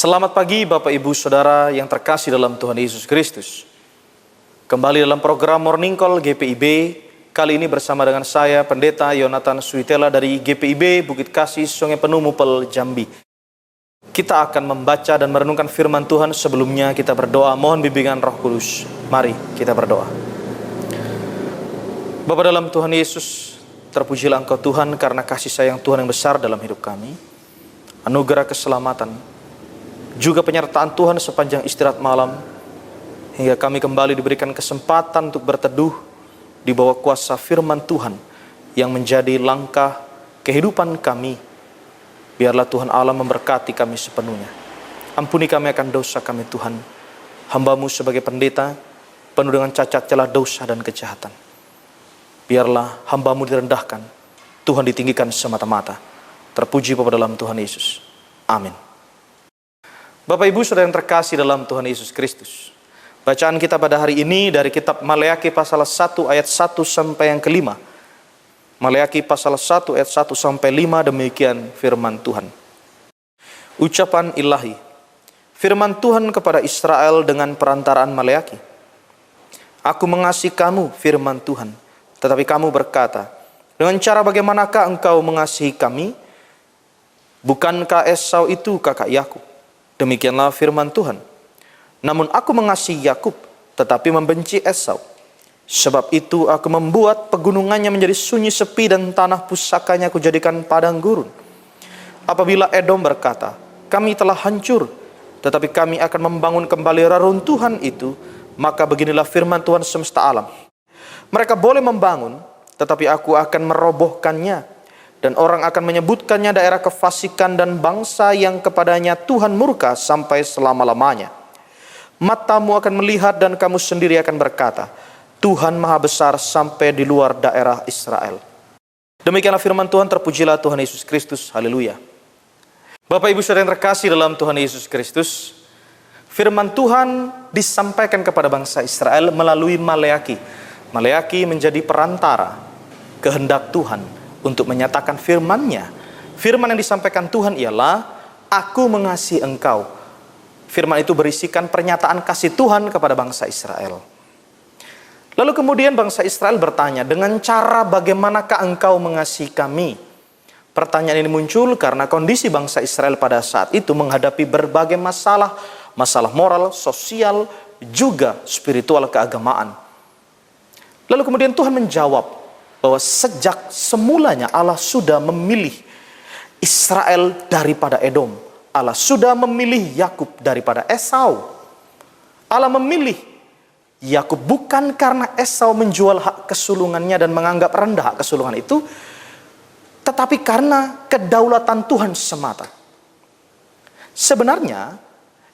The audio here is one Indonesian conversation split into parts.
Selamat pagi Bapak Ibu Saudara yang terkasih dalam Tuhan Yesus Kristus. Kembali dalam program Morning Call GPIB. Kali ini bersama dengan saya Pendeta Yonatan Suitela dari GPIB Bukit Kasih Sungai Penuh Mupel Jambi. Kita akan membaca dan merenungkan firman Tuhan. Sebelumnya kita berdoa mohon bimbingan Roh Kudus. Mari kita berdoa. Bapa dalam Tuhan Yesus, terpujilah Engkau Tuhan karena kasih sayang Tuhan yang besar dalam hidup kami. Anugerah keselamatan juga penyertaan Tuhan sepanjang istirahat malam, hingga kami kembali diberikan kesempatan untuk berteduh di bawah kuasa firman Tuhan yang menjadi langkah kehidupan kami. Biarlah Tuhan Allah memberkati kami sepenuhnya. Ampuni kami akan dosa kami Tuhan. Hamba-Mu sebagai pendeta penuh dengan cacat celah dosa dan kejahatan. Biarlah hamba-Mu direndahkan, Tuhan ditinggikan semata-mata. Terpuji Bapa dalam Tuhan Yesus. Amin. Bapak Ibu Saudara yang terkasih dalam Tuhan Yesus Kristus. Bacaan kita pada hari ini dari kitab Maleakhi pasal 1 ayat 1 sampai yang kelima. Maleakhi pasal 1 ayat 1 sampai 5, demikian firman Tuhan. Ucapan ilahi. Firman Tuhan kepada Israel dengan perantaraan Maleakhi. Aku mengasihi kamu, firman Tuhan. Tetapi kamu berkata, dengan cara bagaimanakah engkau mengasihi kami? Bukankah Esau itu kakak Yakub? Demikianlah firman Tuhan. Namun aku mengasihi Yakub, tetapi membenci Esau. Sebab itu aku membuat pegunungannya menjadi sunyi sepi dan tanah pusakanya aku jadikan padang gurun. Apabila Edom berkata, kami telah hancur, tetapi kami akan membangun kembali reruntuhan itu, maka beginilah firman Tuhan semesta alam. Mereka boleh membangun, tetapi aku akan merobohkannya. Dan orang akan menyebutkannya daerah kefasikan dan bangsa yang kepadanya Tuhan murka sampai selama-lamanya. Matamu akan melihat dan kamu sendiri akan berkata, Tuhan maha besar sampai di luar daerah Israel. Demikianlah firman Tuhan, terpujilah Tuhan Yesus Kristus. Haleluya. Bapak Ibu Saudara yang terkasih dalam Tuhan Yesus Kristus, firman Tuhan disampaikan kepada bangsa Israel melalui Maleakhi. Maleakhi menjadi perantara kehendak Tuhan untuk menyatakan firman-Nya. Firman yang disampaikan Tuhan ialah, aku mengasihi engkau. Firman itu berisikan pernyataan kasih Tuhan kepada bangsa Israel. Lalu kemudian bangsa Israel bertanya, dengan cara bagaimanakah engkau mengasihi kami? Pertanyaan ini muncul karena kondisi bangsa Israel pada saat itu menghadapi berbagai masalah. Masalah moral, sosial, juga spiritual keagamaan. Lalu kemudian Tuhan menjawab, bahwa sejak semulanya Allah sudah memilih Israel daripada Edom. Allah sudah memilih Yakub daripada Esau. Allah memilih Yakub bukan karena Esau menjual hak kesulungannya dan menganggap rendah hak kesulungan itu, tetapi karena kedaulatan Tuhan semata. Sebenarnya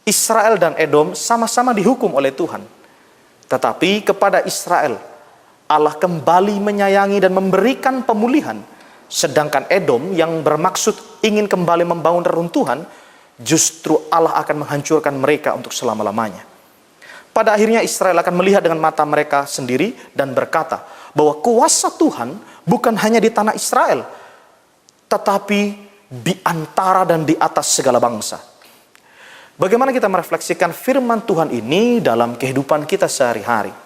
Israel dan Edom sama-sama dihukum oleh Tuhan. Tetapi kepada Israel Allah kembali menyayangi dan memberikan pemulihan. Sedangkan Edom yang bermaksud ingin kembali membangun reruntuhan, justru Allah akan menghancurkan mereka untuk selama-lamanya. Pada akhirnya Israel akan melihat dengan mata mereka sendiri dan berkata bahwa kuasa Tuhan bukan hanya di tanah Israel, tetapi di antara dan di atas segala bangsa. Bagaimana kita merefleksikan firman Tuhan ini dalam kehidupan kita sehari-hari?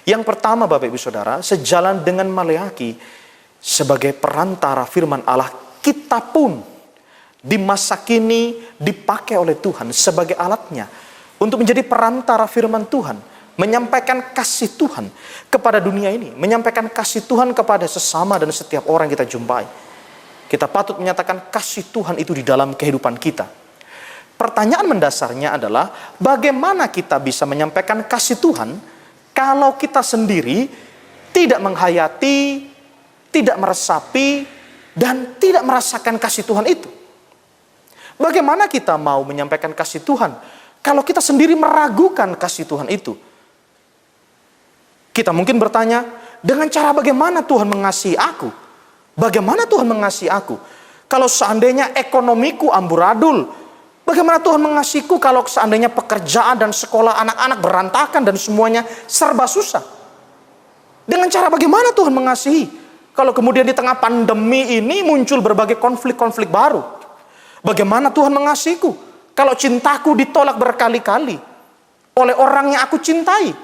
Yang pertama Bapak Ibu Saudara, sejalan dengan Maleakhi sebagai perantara firman Allah, kita pun di masa kini dipakai oleh Tuhan sebagai alatnya untuk menjadi perantara firman Tuhan, menyampaikan kasih Tuhan kepada dunia ini, menyampaikan kasih Tuhan kepada sesama dan setiap orang yang kita jumpai. Kita patut menyatakan kasih Tuhan itu di dalam kehidupan kita. Pertanyaan mendasarnya adalah, bagaimana kita bisa menyampaikan kasih Tuhan kalau kita sendiri tidak menghayati, tidak meresapi, dan tidak merasakan kasih Tuhan itu? Bagaimana kita mau menyampaikan kasih Tuhan kalau kita sendiri meragukan kasih Tuhan itu? Kita mungkin bertanya, dengan cara bagaimana Tuhan mengasihi aku? Bagaimana Tuhan mengasihi aku? Kalau seandainya ekonomiku amburadul, bagaimana Tuhan mengasihiku kalau seandainya pekerjaan dan sekolah anak-anak berantakan dan semuanya serba susah? Dengan cara bagaimana Tuhan mengasihi kalau kemudian di tengah pandemi ini muncul berbagai konflik-konflik baru? Bagaimana Tuhan mengasihiku Kalau cintaku ditolak berkali-kali oleh orang yang aku cintai,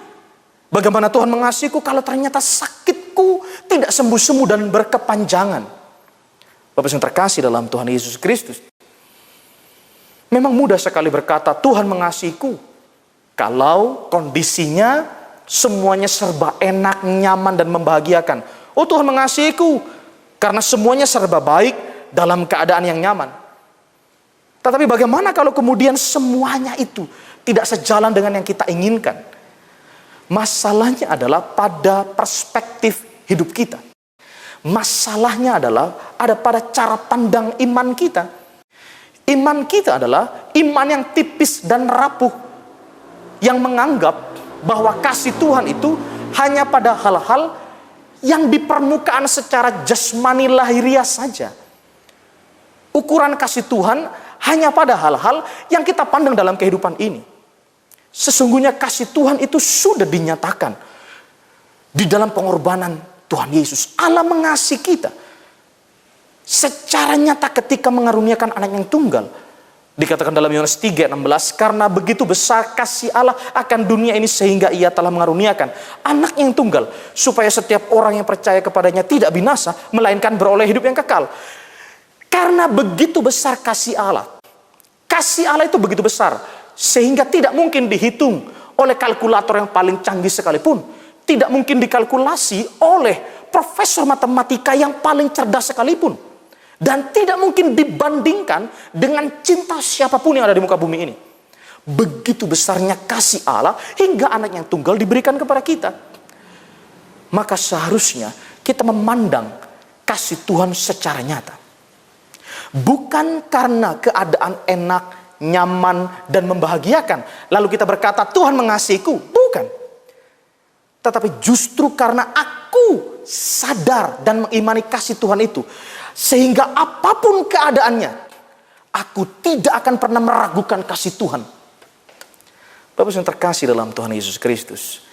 bagaimana Tuhan mengasihiku kalau ternyata sakitku tidak sembuh-sembuh dan berkepanjangan? Bapak yang terkasih dalam Tuhan Yesus Kristus, memang mudah sekali berkata Tuhan mengasihiku kalau kondisinya semuanya serba enak, nyaman, dan membahagiakan. Oh, Tuhan mengasihiku karena semuanya serba baik dalam keadaan yang nyaman. Tetapi bagaimana kalau kemudian semuanya itu tidak sejalan dengan yang kita inginkan? Masalahnya adalah pada perspektif hidup kita. Masalahnya adalah ada pada cara pandang iman kita. Iman kita adalah iman yang tipis dan rapuh, yang menganggap bahwa kasih Tuhan itu hanya pada hal-hal yang di permukaan secara jasmani lahiriah saja. Ukuran kasih Tuhan hanya pada hal-hal yang kita pandang dalam kehidupan ini. Sesungguhnya kasih Tuhan itu sudah dinyatakan di dalam pengorbanan Tuhan Yesus. Allah mengasihi kita secara nyata ketika mengaruniakan anak yang tunggal. Dikatakan dalam Yohanes 3:16, karena begitu besar kasih Allah akan dunia ini sehingga ia telah mengaruniakan anak yang tunggal, supaya setiap orang yang percaya kepadanya tidak binasa, melainkan beroleh hidup yang kekal. Karena begitu besar kasih Allah. Kasih Allah itu begitu besar, sehingga tidak mungkin dihitung oleh kalkulator yang paling canggih sekalipun. Tidak mungkin dikalkulasi oleh profesor matematika yang paling cerdas sekalipun. Dan tidak mungkin dibandingkan dengan cinta siapapun yang ada di muka bumi ini. Begitu besarnya kasih Allah hingga anak yang tunggal diberikan kepada kita. Maka seharusnya kita memandang kasih Tuhan secara nyata. Bukan karena keadaan enak, nyaman, dan membahagiakan lalu kita berkata Tuhan mengasihiku. Bukan. Tetapi justru karena aku sadar dan mengimani kasih Tuhan itu, sehingga apapun keadaannya, aku tidak akan pernah meragukan kasih Tuhan. Bapak yang terkasih dalam Tuhan Yesus Kristus,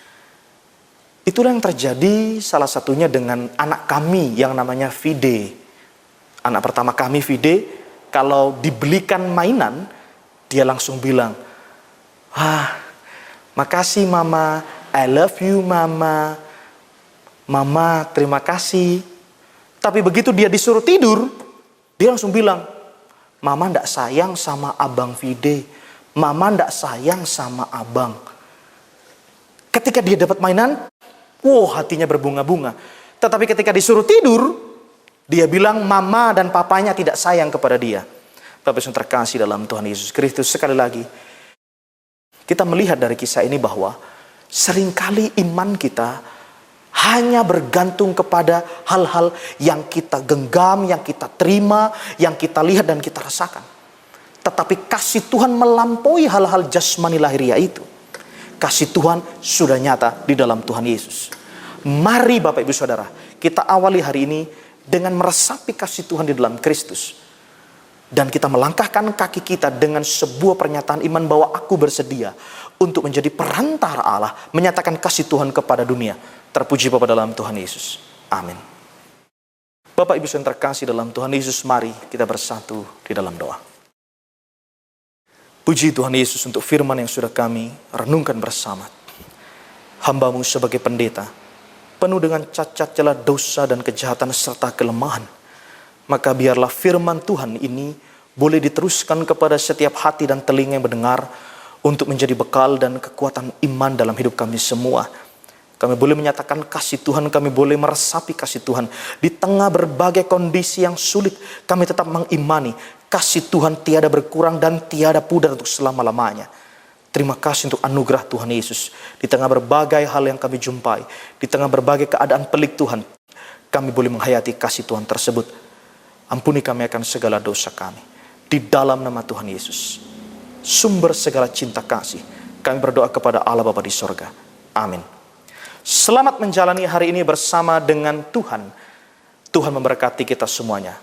itulah yang terjadi salah satunya dengan anak kami yang namanya Fide. Anak pertama kami Fide, kalau dibelikan mainan, dia langsung bilang, makasih mama, I love you mama. Mama terima kasih. Tapi begitu dia disuruh tidur, dia langsung bilang, mama ndak sayang sama abang Fide. Mama ndak sayang sama abang. Ketika dia dapat mainan, hatinya berbunga-bunga. Tetapi ketika disuruh tidur, dia bilang mama dan papanya tidak sayang kepada dia. Bapak yang terkasih dalam Tuhan Yesus Kristus, sekali lagi kita melihat dari kisah ini bahwa seringkali iman kita hanya bergantung kepada hal-hal yang kita genggam, yang kita terima, yang kita lihat dan kita rasakan. Tetapi kasih Tuhan melampaui hal-hal jasmani lahiriah itu. Kasih Tuhan sudah nyata di dalam Tuhan Yesus. Mari Bapak Ibu Saudara, kita awali hari ini dengan meresapi kasih Tuhan di dalam Kristus. Dan kita melangkahkan kaki kita dengan sebuah pernyataan iman bahwa aku bersedia untuk menjadi perantara Allah, menyatakan kasih Tuhan kepada dunia. Terpuji Bapa dalam Tuhan Yesus. Amin. Bapak Ibu yang terkasih dalam Tuhan Yesus, mari kita bersatu di dalam doa. Puji Tuhan Yesus untuk firman yang sudah kami renungkan bersama. Hamba-Mu sebagai pendeta, penuh dengan cacat celah dosa dan kejahatan serta kelemahan. Maka biarlah firman Tuhan ini boleh diteruskan kepada setiap hati dan telinga yang mendengar untuk menjadi bekal dan kekuatan iman dalam hidup kami semua. Kami boleh menyatakan kasih Tuhan, kami boleh meresapi kasih Tuhan. Di tengah berbagai kondisi yang sulit, kami tetap mengimani kasih Tuhan tiada berkurang dan tiada pudar untuk selama-lamanya. Terima kasih untuk anugerah Tuhan Yesus. Di tengah berbagai hal yang kami jumpai, di tengah berbagai keadaan pelik Tuhan, kami boleh menghayati kasih Tuhan tersebut. Ampuni kami akan segala dosa kami. Di dalam nama Tuhan Yesus, sumber segala cinta kasih, kami berdoa kepada Allah Bapa di sorga. Amin. Selamat menjalani hari ini bersama dengan Tuhan. Tuhan memberkati kita semuanya.